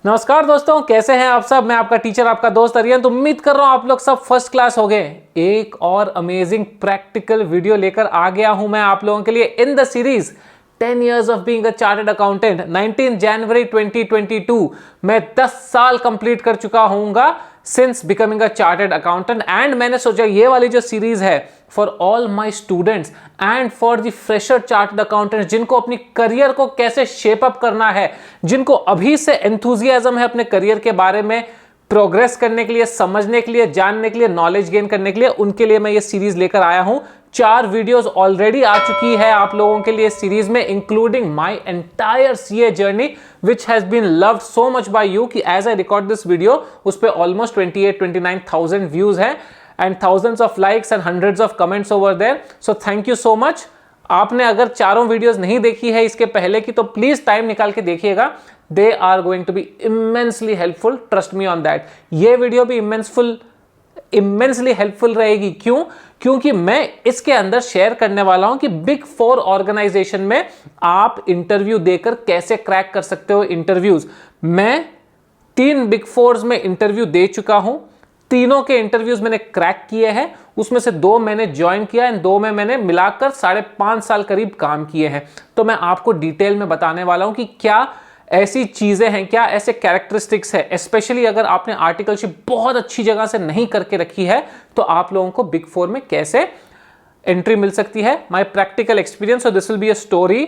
नमस्कार दोस्तों, कैसे हैं आप सब। मैं आपका टीचर, आपका दोस्त अरियन। तो उम्मीद कर रहा हूं आप लोग सब फर्स्ट क्लास हो गए। एक और अमेजिंग प्रैक्टिकल वीडियो लेकर आ गया हूं मैं आप लोगों के लिए in the series 10 years of being a chartered accountant। 19 जनवरी 2022 मैं 10 साल कंप्लीट कर चुका हूँगा since becoming a chartered accountant. And मैंने सोचा ये वाली जो सीरीज है for all my students and for the fresher chartered accountants, जिनको अपनी करियर को कैसे शेप अप करना है, जिनको अभी से एंथुजियाज्म है अपने करियर के बारे में प्रोग्रेस करने के लिए, समझने के लिए, जानने के लिए, नॉलेज गेन करने के लिए, उनके लिए मैं ये सीरीज लेकर आया हूं। 4 वीडियोस ऑलरेडी आ चुकी है आप लोगों के लिए सीरीज में, including my entire CA journey which has been loved so much by you कि as I record this video उस पे ऑलमोस्ट 28-29,000 व्यूज हैं and thousands of likes and hundreds of comments over there. So thank you so much. आपने अगर चारों videos नहीं देखी है इसके पहले की तो प्लीज टाइम निकाल के देखिएगा। They are going to be immensely helpful, trust me on that. ये वीडियो भी इमेंसली हेल्पफुल रहेगी। क्यों? क्योंकि मैं इसके अंदर शेयर करने वाला हूं कि बिग 4 ऑर्गेनाइजेशन में आप इंटरव्यू देकर कैसे क्रैक कर सकते हो इंटरव्यूज। मैं 3 बिग 4 में इंटरव्यू दे चुका हूं, तीनों के इंटरव्यूज मैंने क्रैक किए हैं। उसमें से 2 मैंने ज्वाइन किया एंड 2 में मैंने मिलाकर 5.5 साल करीब काम किए हैं। तो मैं आपको डिटेल में बताने वाला हूं कि क्या ऐसी चीजें हैं, क्या ऐसे कैरेक्टरिस्टिक्स है, स्पेशली अगर आपने आर्टिकलशिप बहुत अच्छी जगह से नहीं करके रखी है तो आप लोगों को बिग 4 में कैसे एंट्री मिल सकती है। My practical experience. So this will be a story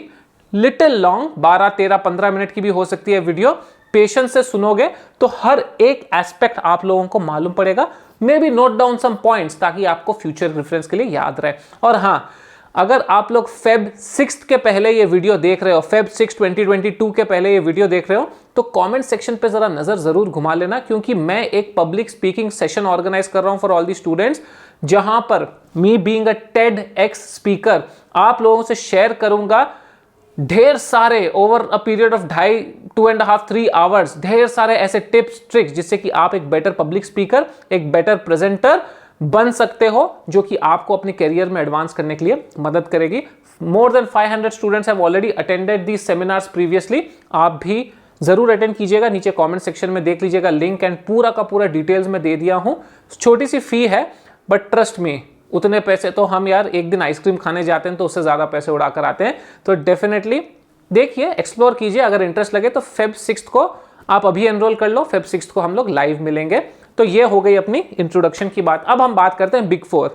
little long, 12, 13, 15 minute की भी हो सकती है वीडियो। पेशेंस से सुनोगे तो हर एक एस्पेक्ट आप लोगों को मालूम पड़ेगा। Maybe note down some points ताकि आपको फ्यूचर रेफरेंस के लिए याद रहे। और हाँ, अगर आप लोग Feb 6 के पहले ये वीडियो देख रहे हो, Feb 6 2022 के पहले ये वीडियो देख रहे हो, तो कमेंट सेक्शन पे जरा नजर जरूर घुमा लेना, क्योंकि मैं एक पब्लिक स्पीकिंग सेशन ऑर्गेनाइज कर रहा हूं फॉर ऑल दी स्टूडेंट्स, जहां पर me being a TEDx speaker आप लोगों से शेयर करूंगा ढेर सारे over a period of 2.5-3 hours ढेर सारे ऐसे टिप्स ट्रिक्स जिससे कि आप एक बेटर पब्लिक स्पीकर, एक बेटर प्रेजेंटर बन सकते हो, जो कि आपको अपने करियर में एडवांस करने के लिए मदद करेगी। More than 500 students have already attended these seminars previously. आप भी जरूर अटेंड कीजिएगा, नीचे कमेंट सेक्शन में देख लीजिएगा लिंक, एंड पूरा का पूरा डिटेल्स में दे दिया हूं। छोटी सी फी है बट ट्रस्ट मी, उतने पैसे तो हम यार एक दिन आइसक्रीम खाने जाते हैं तो उससे ज्यादा पैसे उड़ाकर आते हैं। तो डेफिनेटली देखिए, एक्सप्लोर कीजिए। अगर इंटरेस्ट लगे तो Feb 6 को आप अभी एनरोल कर लो। Feb 6 को हम लोग लाइव मिलेंगे। तो ये हो गई अपनी इंट्रोडक्शन की बात। अब हम बात करते हैं बिग 4।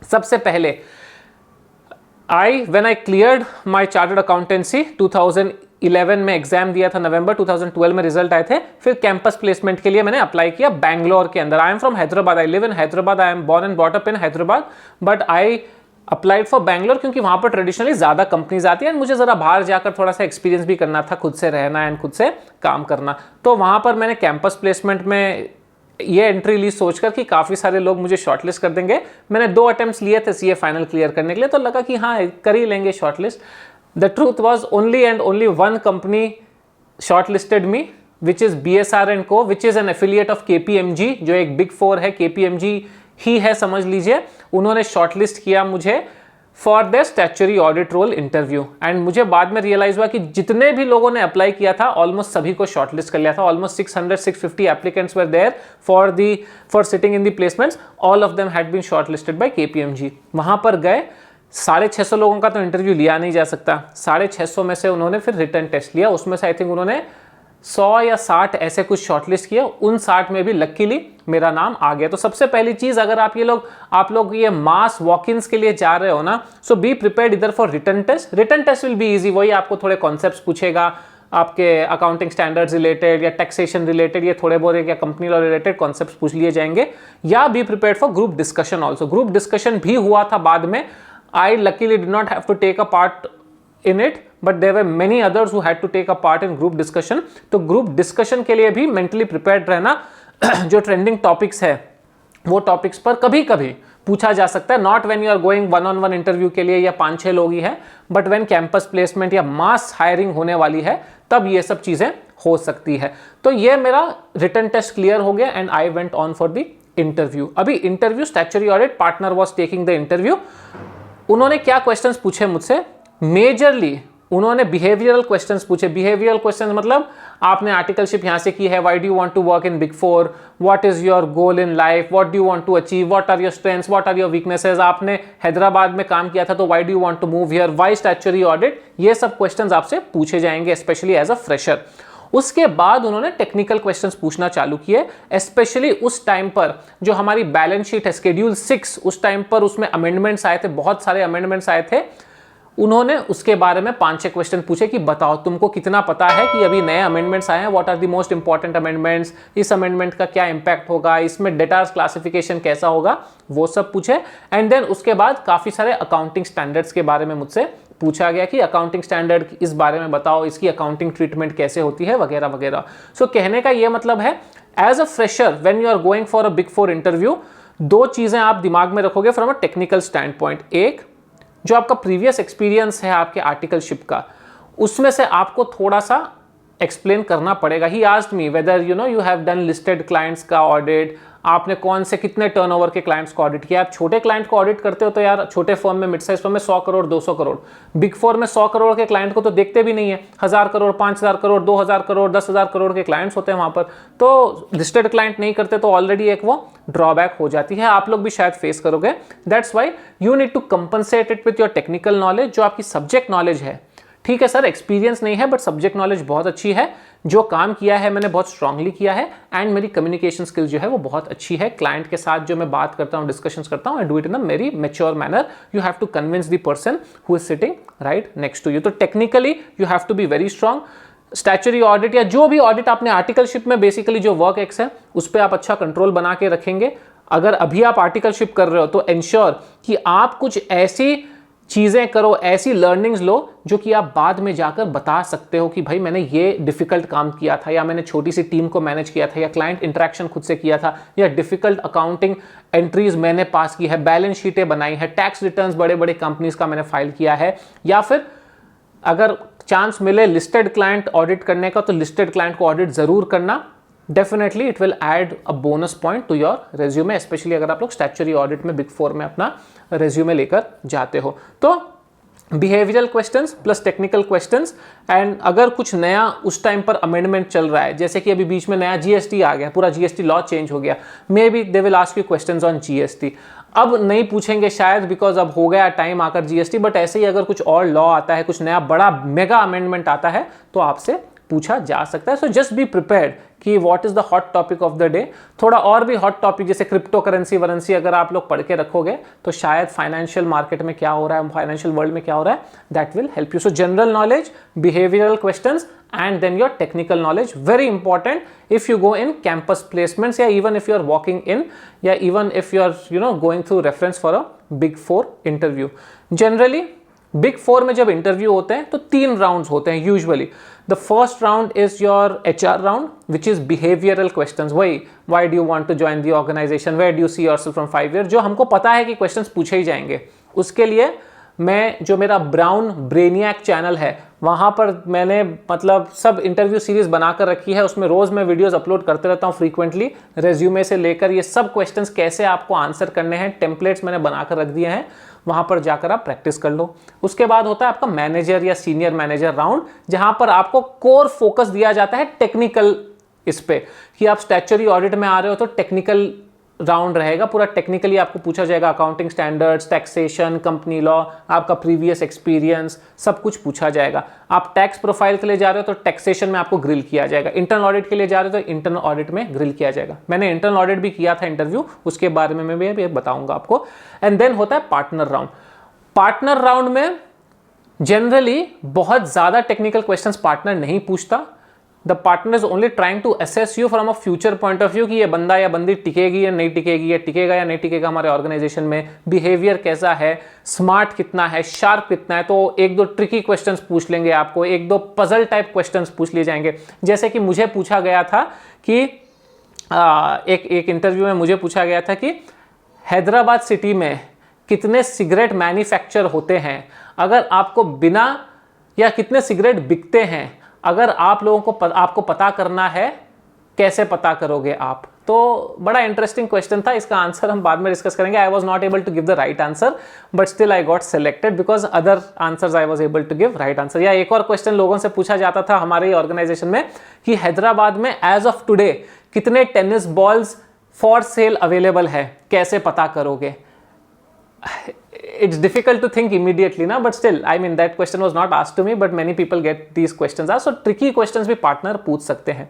सबसे पहले when I cleared my chartered accountancy 2011 में एग्जाम दिया था, नवंबर 2012 में रिजल्ट आए थे। फिर कैंपस प्लेसमेंट के लिए मैंने अप्लाई किया बैंगलोर के अंदर। I am from Hyderabad, I live in Hyderabad, I am born and brought up in Hyderabad, but I applied for Bangalore क्योंकि वहां पर ट्रेडिशनली ज्यादा कंपनीज आती है एंड मुझे जरा बाहर जाकर थोड़ा सा एक्सपीरियंस भी करना था, खुद से रहना एंड खुद से काम करना। तो वहां पर मैंने कैंपस प्लेसमेंट में ये एंट्री ली सोचकर कि काफी सारे लोग मुझे शॉर्टलिस्ट कर देंगे। मैंने 2 अटेम्प्ट्स लिए थे सीए फाइनल क्लियर करने के लिए, तो लगा कि हाँ कर ही लेंगे shortlist. The truth was only and only one company shortlisted me, which is BSR&Co, which is an affiliate of KPMG, जो एक बिग 4 है। KPMG ही है समझ लीजिए। उन्होंने शॉर्टलिस्ट किया मुझे for the statutory audit role interview. And मुझे बाद में रियलाइज हुआ कि जितने भी लोगों ने अप्लाई किया था ऑलमोस्ट सभी को शॉर्टलिस्ट कर लिया था। Almost 600-650 applicants were there for sitting in the placements. All of them had been shortlisted by KPMG। वहां पर गए, 650 लोगों का तो इंटरव्यू लिया नहीं जा सकता। 650 में से उन्होंने फिर रिटर्न टेस्ट लिया। उसमें से आई थिंक उन्होंने 100 या 60 ऐसे कुछ शॉर्टलिस्ट किया। उन 60 में भी लकीली मेरा नाम आ गया। तो सबसे पहली चीज, अगर आप लोग ये मास वॉक-इन्स के लिए जा रहे हो ना, सो बी प्रिपेयर्ड इधर for return test. Return test will be easy, वही आपको थोड़े कॉन्सेप्ट्स पूछेगा, आपके अकाउंटिंग स्टैंडर्ड्स रिलेटेड या टैक्सेशन रिलेटेड, ये थोड़े बहुत या कंपनी लॉ रिलेटेड कॉन्सेप्ट्स पूछ लिए जाएंगे। या be prepared for group discussion also. Group discussion भी हुआ था बाद में। I luckily did not have to take a part in it, but there were many others who had to take a part in group discussion। तो group discussion के लिए भी mentally prepared रहना। जो ट्रेंडिंग टॉपिक्स है वो topics पर कभी कभी पूछा जा सकता है। Not when you are going 1-on-1 interview के लिए या 5-6 लोग ही है, बट व्हेन कैंपस प्लेसमेंट या मास हायरिंग होने वाली है तब ये सब चीजें हो सकती है। तो ये मेरा रिटन टेस्ट क्लियर हो गया and I went on for the interview. अभी interview, statutory audit partner was taking the interview. उन्होंने क्या क्वेश्चंस पूछे मुझसे? मेजरली उन्होंने बिहेवियरल क्वेश्चंस पूछे। बिहेवियरल क्वेश्चंस मतलब आपने आर्टिकलशिप यहाँ से की है, why do you want to work in big four, what is your goal in life, what do you want to achieve, what are your strengths, what are your weaknesses, आपने हैदराबाद में काम किया था तो why do you want to move here, why statutory audit, ये सब questions आपसे पूछे जाएंगे स्पेशली एज अ फ्रेशर। उसके बाद उन्होंने टेक्निकल क्वेश्चंस पूछना चालू किए, स्पेशली उस टाइम पर जो हमारी बैलेंस शीट है शेड्यूल 6, उस टाइम पर उसमें अमेंडमेंट्स आए थे, बहुत सारे अमेंडमेंट्स आए थे। उन्होंने उसके बारे में 5-6 क्वेश्चन पूछे कि बताओ तुमको कितना पता है कि अभी नए अमेंडमेंट्स आए हैं, what are the most important amendments, इस अमेंडमेंट का क्या इंपैक्ट होगा, इसमें डेटास क्लासिफिकेशन कैसा होगा, वो सब पूछे। एंड देन उसके बाद काफी सारे अकाउंटिंग स्टैंडर्ड्स के बारे में मुझसे पूछा गया कि अकाउंटिंग स्टैंडर्ड इस बारे में बताओ, इसकी अकाउंटिंग ट्रीटमेंट कैसे होती है, वगैरह वगैरह। सो कहने का ये मतलब है, as a fresher when you are going for a big four interview, 2 चीजें आप दिमाग में रखोगे from a technical standpoint. एक, जो आपका प्रीवियस एक्सपीरियंस है आपके आर्टिकलशिप का, उसमें से आपको थोड़ा सा एक्सप्लेन करना पड़ेगा। He asked me whether you have done listed clients का ऑडिट, आपने कौन से कितने टर्नओवर के क्लाइंट्स को ऑडिट किया। आप छोटे क्लाइंट को ऑडिट करते हो तो यार छोटे फर्म में, मिड साइज फर्म में 100 करोड़ 200 करोड़, बिग फोर में 100 करोड़ के क्लाइंट को तो देखते भी नहीं है, 1000 करोड़ 5000 करोड़ 2000 करोड़ 10,000 करोड़ के क्लाइंट्स होते हैं वहां पर, तो लिस्टेड क्लाइंट नहीं करते तो ऑलरेडी एक वो ड्रॉबैक हो जाती है, आप लोग भी शायद फेस करोगे। That's why you need to compensate it with your technical knowledge, जो आपकी सब्जेक्ट नॉलेज है। ठीक है सर, एक्सपीरियंस नहीं है बट सब्जेक्ट नॉलेज बहुत अच्छी है, जो काम किया है मैंने बहुत स्ट्रांगली किया है, एंड मेरी कम्युनिकेशन स्किल्स जो है वो बहुत अच्छी है। क्लाइंट के साथ जो मैं बात करता हूँ, डिस्कशंस करता हूँ, I do it in a very mature manner. You have to convince the person who is sitting right next to you. तो technically you have to be very strong. Statutory audit या जो भी audit आपने articleship में, basically जो work ex है उस पर आप अच्छा कंट्रोल बना के रखेंगे। अगर अभी आप आर्टिकलशिप कर रहे हो तो एंश्योर कि आप कुछ ऐसी चीजें करो, ऐसी लर्निंग्स लो जो कि आप बाद में जाकर बता सकते हो कि भाई मैंने ये डिफिकल्ट काम किया था, या मैंने छोटी सी टीम को मैनेज किया था, या क्लाइंट इंटरेक्शन खुद से किया था, या डिफिकल्ट अकाउंटिंग एंट्रीज मैंने पास की है, बैलेंस शीटें बनाई है, टैक्स रिटर्न्स बड़े बड़े कंपनीज का मैंने फाइल किया है, या फिर अगर चांस मिले लिस्टेड क्लाइंट ऑडिट करने का तो लिस्टेड क्लाइंट को ऑडिट जरूर करना। Definitely it will add a bonus point to your resume, specially अगर आप लोग स्टैट्यूटरी ऑडिट में बिग फोर में अपना रेज्यूमे लेकर जाते हो। तो behavioural questions plus technical questions, and अगर कुछ नया उस टाइम पर अमेंडमेंट चल रहा है, जैसे कि अभी बीच में नया जीएसटी आ गया, पूरा जीएसटी लॉ चेंज हो गया, may be they will ask you questions on GST. अब नहीं पूछेंगे शायद बिकॉज अब हो गया टाइम आकर जीएसटी, बट ऐसे ही अगर कुछ और लॉ आता है, कुछ नया बड़ा मेगा अमेंडमेंट आता है तो आपसे पूछा जा सकता है। सो जस्ट बी प्रिपेयर्ड कि what is the hot topic of the day. थोड़ा और भी हॉट टॉपिक जैसे क्रिप्टो करेंसी वरेंसी अगर आप लोग पढ़ के रखोगे तो शायद फाइनेंशियल मार्केट में क्या हो रहा है, फाइनेंशियल वर्ल्ड में क्या हो रहा है, that will help you. So general knowledge, behavioural questions, and then your technical knowledge, very important if you go in campus placements, या even if you are walking in, या even if you are going through reference for a big four interview. Generally big four में जब interview होते हैं तो 3 rounds होते हैं usually. The first round is your HR round which is behavioural questions, वही why do you want to join the organisation, where do you see yourself from 5 year, जो हमको पता है कि क्वेश्चंस पूछे ही जाएंगे। उसके लिए मैं जो मेरा ब्राउन ब्रेनियक चैनल है वहां पर मैंने मतलब सब इंटरव्यू सीरीज बनाकर रखी है, उसमें रोज मैं वीडियोस अपलोड करते रहता हूं फ्रीक्वेंटली, रेज्यूमे से लेकर ये सब क्वेश्चंस कैसे आपको आंसर करने हैं, टेम्पलेट्स मैंने बनाकर रख दिए हैं, वहां पर जाकर आप प्रैक्टिस कर लो। उसके बाद होता है आपका मैनेजर या सीनियर मैनेजर राउंड, जहां पर आपको कोर फोकस दिया जाता है टेक्निकल इस पे, कि आप स्टैट्यूटरी ऑडिट में आ रहे हो तो टेक्निकल राउंड रहेगा, पूरा टेक्निकली आपको पूछा जाएगा, accounting standards, taxation, company law, आपका प्रीवियस एक्सपीरियंस, सब कुछ पूछा जाएगा। आप टैक्स प्रोफाइल के लिए जा रहे हो तो टैक्सेशन में आपको ग्रिल किया जाएगा, इंटरनल ऑडिट के लिए जा रहे हो तो इंटरनल ऑडिट में ग्रिल किया जाएगा। मैंने इंटरनल ऑडिट भी किया था इंटरव्यू, उसके बारे में मैं भी बताऊंगा आपको। एंड देन होता है पार्टनर राउंड। पार्टनर राउंड में जनरली बहुत ज्यादा टेक्निकल क्वेश्चंस पार्टनर नहीं पूछता। The partner is only trying to assess you from a future point of view कि ये बंदा या बंदी टिकेगी या नहीं टिकेगी, या टिकेगा या नहीं टिकेगा हमारे ऑर्गेनाइजेशन में, बिहेवियर कैसा है, स्मार्ट कितना है, शार्प कितना है। तो 1-2 ट्रिकी क्वेश्चंस पूछ लेंगे आपको, 1-2 पजल टाइप क्वेश्चंस पूछ लिए जाएंगे। जैसे कि मुझे पूछा गया था कि एक इंटरव्यू में मुझे पूछा गया था कि हैदराबाद सिटी में कितने सिगरेट मैन्युफैक्चर होते हैं, अगर आपको बिना, या कितने सिगरेट बिकते हैं, अगर आप लोगों को आपको पता करना है, कैसे पता करोगे आप। तो तो बड़ा इंटरेस्टिंग क्वेश्चन था, इसका आंसर हम बाद में डिस्कस करेंगे. I was not able to give the right answer but still I got selected because other answers I was able to give right answer. या एक और क्वेश्चन लोगों से पूछा जाता था हमारे ऑर्गेनाइजेशन में कि हैदराबाद में एज ऑफ टुडे कितने tennis balls for sale available है, कैसे पता करोगे? It's difficult to think immediately ना, but still I mean that question was not asked to me but many people get these questions asked, so tricky questions भी partner पूछ सकते हैं.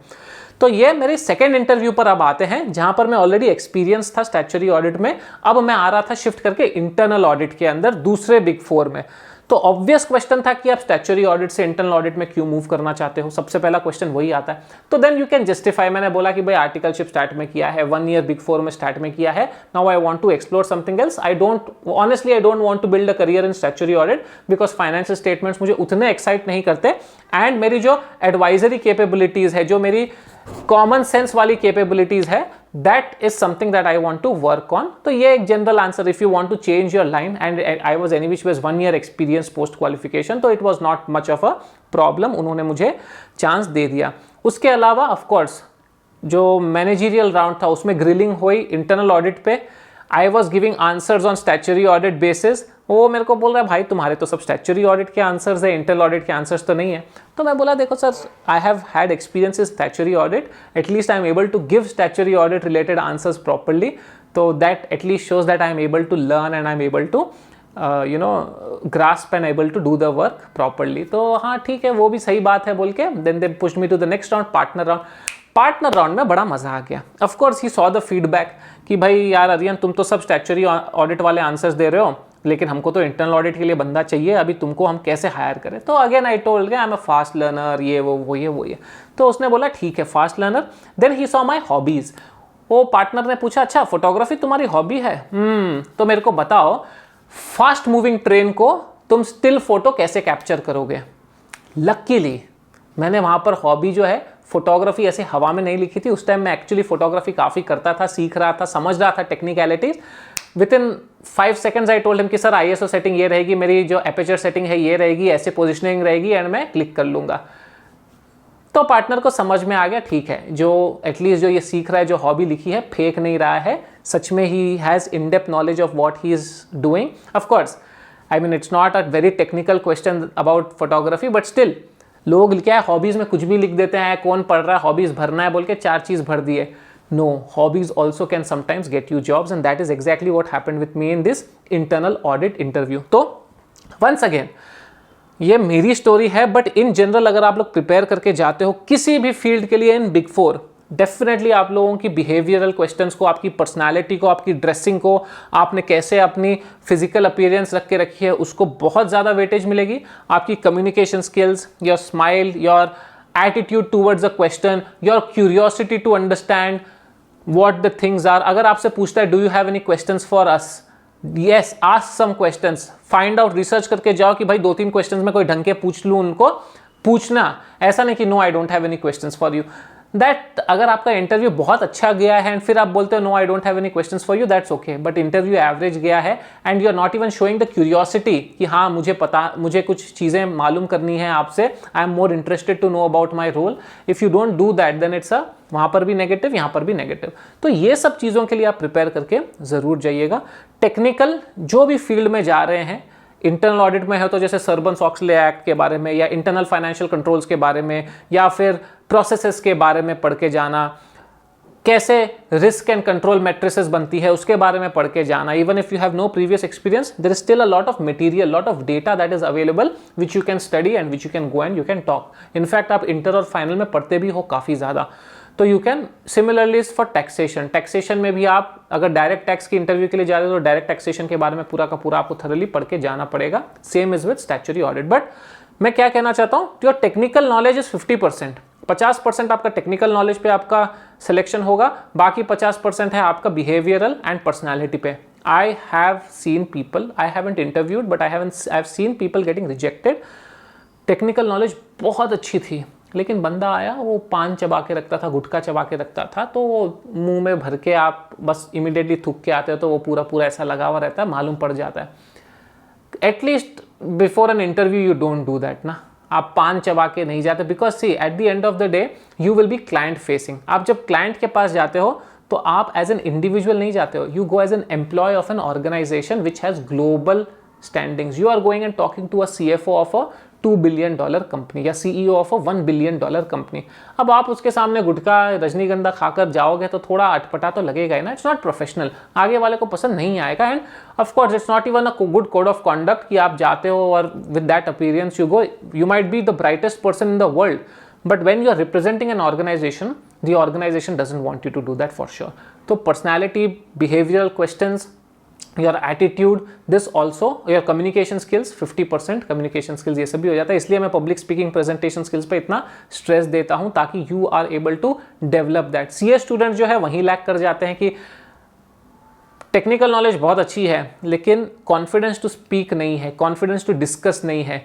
तो ये मेरे सेकेंड इंटरव्यू पर अब आते हैं जहां पर मैं ऑलरेडी एक्सपीरियंस था स्टैच्यूटरी ऑडिट में. अब मैं आ रहा था शिफ्ट करके इंटरनल ऑडिट के अंदर दूसरे बिग फोर में. तो ऑब्वियस क्वेश्चन था कि आप स्टैच्यूटरी ऑडिट से इंटरनल ऑडिट में क्यों मूव करना चाहते हो, सबसे पहला क्वेश्चन वही आता है. तो देन यू कैन जस्टिफाई. मैंने बोला कि भाई आर्टिकलशिप स्टार्ट में किया है, 1 ईयर बिग फोर में स्टार्ट में किया है, now I want to explore something else. I don't want to build a career in statutory audit because financial statements मुझे उतने एक्साइट नहीं करते एंड मेरी जो एडवाइजरी कैपेबिलिटीज है, जो मेरी कॉमन सेंस वाली कैपेबिलिटीज है, that is something that I want to work on. तो ये एक general answer. If you want to change your line and I was any which was 1 year experience post qualification, तो it was not much of a problem. उन्होंने मुझे chance दे दिया. उसके अलावा ऑफ कोर्स जो मैनेजरियल राउंड था उसमें ग्रिलिंग हुई इंटरनल ऑडिट पे. I was giving answers on statutory audit basis. वो मेरे को बोल रहा है भाई तुम्हारे तो सब स्टैच्यूटरी ऑडिट के आंसर्स है, इंटरनल ऑडिट के आंसर्स तो नहीं है. तो मैं बोला देखो sir, I have had experience in statutory audit, at least I am able to give statutory audit related answers properly. तो that at least shows that I am able to learn and I am able to grasp and able to do the work properly. तो हाँ ठीक है, वो भी सही बात है बोल के then they pushed me to the next round, partner round में बड़ा मजा आ गया. Of course he saw the feedback कि भाई यार अरियन तुम तो सब स्टैच्यूटरी ऑडिट वाले आंसर्स दे रहे हो लेकिन हमको तो इंटरनल ऑडिट के लिए बंदा चाहिए, अभी तुमको हम कैसे हायर करें. तो again I told I am a fast learner, ये वो ये. तो उसने बोला ठीक है fast learner. Then he saw my hobbies. वो पार्टनर ने पूछा अच्छा फोटोग्राफी तुम्हारी हॉबी है, तो मेरे को बताओ फास्ट मूविंग ट्रेन को तुम स्टिल फोटो कैसे कैप्चर करोगे. लकीली मैंने वहां पर हॉबी जो है फोटोग्राफी ऐसे हवा में नहीं लिखी थी. उस टाइम मैं एक्चुअली फोटोग्राफी काफी करता था, सीख रहा था, समझ रहा था technicalities. With in 5 seconds I told him कि सर ISO सेटिंग ये रहेगी, मेरी जो एपेचर सेटिंग है ये रहेगी, ऐसे पोजिशनिंग रहेगी एंड मैं क्लिक कर लूंगा. तो पार्टनर को समझ में आ गया ठीक है, जो एटलीस्ट जो ये सीख रहा है, जो हॉबी लिखी है फेक नहीं रहा है, सच में he has in depth knowledge of what he is doing. Of course I mean it's not a very technical question about photography but still लोग क्या है हॉबीज में कुछ भी लिख देते हैं, कौन पढ़ रहा है हॉबीज भरना है बोल के 4 चीज भर दिए. No, hobbies also can sometimes get you jobs and that is exactly what happened with me in this internal audit interview. तो वंस अगेन ये मेरी स्टोरी है बट इन जनरल अगर आप लोग प्रिपेयर करके जाते हो किसी भी फील्ड के लिए इन बिग फोर, डेफिनेटली आप लोगों की बिहेवियरल क्वेश्चंस को, आपकी पर्सनालिटी को, आपकी ड्रेसिंग को, आपने कैसे अपनी फिजिकल अपीयरेंस रख के रखी है उसको बहुत ज़्यादा वेटेज मिलेगी. आपकी communication skills, your smile, your attitude towards a question, your curiosity to understand what the things are. अगर आपसे पूछता है do you have any questions for us, yes ask some questions, find out, research करके जाओ कि भाई 2-3 questions में कोई ढंग के पूछ लूँ उनको. पूछना ऐसा नहीं कि no I don't have any questions for you. That अगर आपका इंटरव्यू बहुत अच्छा गया है एंड फिर आप बोलते हो no I don't have any questions for you, that's okay. But interview average गया है and you are not even showing the curiosity कि हाँ मुझे कुछ चीज़ें मालूम करनी है आपसे, I am more interested to know about my role. If you don't do that then it's a वहाँ पर भी नेगेटिव, यहाँ पर भी नेगेटिव. तो ये सब चीज़ों के लिए आप प्रिपेयर करके ज़रूर जाइएगा. टेक्निकल जो भी फील्ड में जा रहे हैं, इंटरनल ऑडिट में है तो जैसे सर्बन्स-ऑक्सले एक्ट के बारे में या इंटरनल फाइनेंशियल कंट्रोल्स के बारे में या फिर प्रोसेसेस के बारे में पढ़ के जाना, कैसे रिस्क एंड कंट्रोल मैट्रिसेस बनती है उसके बारे में पढ़ के जाना. Even if you have no previous experience there is still a lot of material, lot of data that is available which you can study and which you can go and you can talk. In fact आप inter और final में पढ़ते भी हो काफ़ी ज़्यादा. तो you can similarly for taxation में भी आप अगर डायरेक्ट टैक्स की इंटरव्यू के लिए जा रहे हो तो डायरेक्ट टैक्सेशन के बारे में पूरा का पूरा आपको थरली पढ़ के जाना पड़ेगा. Same is with statutory audit. But मैं क्या कहना चाहता हूँ, योर टेक्निकल नॉलेज इज 50%. 50% आपका टेक्निकल नॉलेज पे आपका सिलेक्शन होगा, बाकी 50% है आपका बिहेवियरल एंड पर्सनैलिटी पे. I have seen people, I haven't interviewed but I have seen people getting rejected. Technical knowledge बहुत अच्छी थी लेकिन बंदा आया वो पान चबा के रखता था, गुटखा चबा के रखता था, तो वो मुंह में भर के आप बस इमीडिएटली थूक के आते हो तो वो पूरा ऐसा लगा हुआ रहता है, मालूम पड़ जाता है. At least before an interview you don't do that ना. आप पान चबा के नहीं जाते because see at the end of the day you will be client facing. आप जब क्लाइंट के पास जाते हो तो आप एज एन इंडिविजुअल नहीं जाते हो, you go as an employee of an organization which has global standings. You are going and talking to a CFO of a $2 billion company या CEO of a $1 billion company. अब आप उसके सामने गुटखा रजनीगंधा खाकर जाओगे तो थोड़ा अटपटा तो लगेगा ही ना. इट्स नॉट प्रोफेशनल, आगे वाले को पसंद नहीं आएगा. And of course it's not even a good code of conduct कि आप जाते हो और with that appearance you go. You might be the brightest person in the world, but when you are representing an organisation, the organisation doesn't want you to do that for sure. तो personality, behavioural questions, your attitude, this also, your communication skills, 50% communication skills ये सब भी हो जाता है. इसलिए मैं public speaking presentation skills पे इतना stress देता हूँ ताकि you are able to develop that. CA students जो है वहीं लैक कर जाते हैं कि टेक्निकल नॉलेज बहुत अच्छी है लेकिन कॉन्फिडेंस टू स्पीक नहीं है, कॉन्फिडेंस टू डिस्कस नहीं है,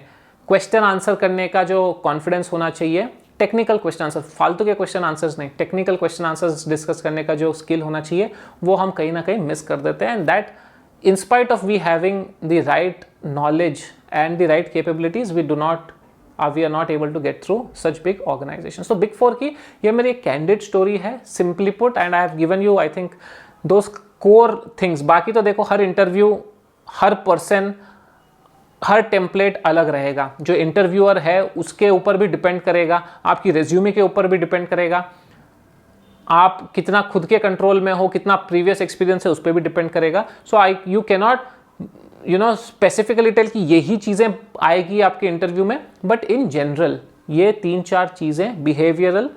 क्वेश्चन आंसर करने का जो कॉन्फिडेंस होना चाहिए, टेक्निकल क्वेश्चन आंसर, फालतू के क्वेश्चन आंसर्स नहीं, टेक्निकल क्वेश्चन आंसर्स डिस्कस करने का जो स्किल होना चाहिए वो हम कहीं ना कहीं मिस कर देते हैं. And that in spite of we having the right knowledge and the right capabilities, we are not able to get through such big organizations. So Big Four की ये मेरी एक candid story है, simply put, and I have given you I think those core things. बाकी तो देखो हर interview, हर person, हर template अलग रहेगा. जो इंटरव्यूअर है उसके ऊपर भी डिपेंड करेगा, आपकी रेज्यूमे के ऊपर भी डिपेंड करेगा, आप कितना खुद के कंट्रोल में हो, कितना प्रीवियस एक्सपीरियंस है उस पर भी डिपेंड करेगा. So you can not specifically tell कि यही चीज़ें आएगी आपके इंटरव्यू में, बट इन जनरल ये 3-4 चीज़ें, behavioural,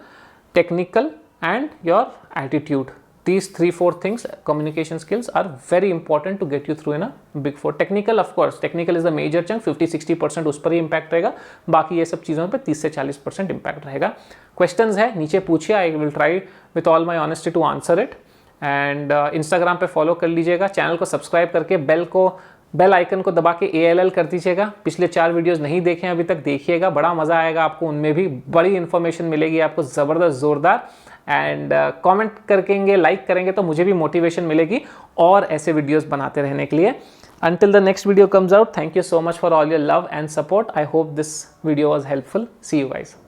technical and your attitude, these 3-4 things, communication skills are very important to get you through in a Big Four. Technical, of course, technical is the major chunk, 50-60% उस पर ही impact रहेगा, बाकी ये सब चीज़ों पे 30 से 40% इम्पैक्ट रहेगा. क्वेश्चंस है नीचे पूछिए, I will try with all my honesty to answer it. And Instagram पे फॉलो कर लीजिएगा, चैनल को सब्सक्राइब करके बेल आइकन को दबा के ALL कर दीजिएगा. पिछले 4 वीडियोस नहीं देखे हैं अभी तक, देखिएगा, बड़ा मज़ा आएगा आपको, उनमें भी बड़ी इन्फॉर्मेशन मिलेगी आपको, ज़बरदस्त, ज़ोरदार. एंड कमेंट करेंगे, लाइक करेंगे तो मुझे भी मोटिवेशन मिलेगी और ऐसे वीडियोस बनाते रहने के लिए. Until the next video comes out, thank you so much for all your love and support. I hope this video was helpful. See you guys.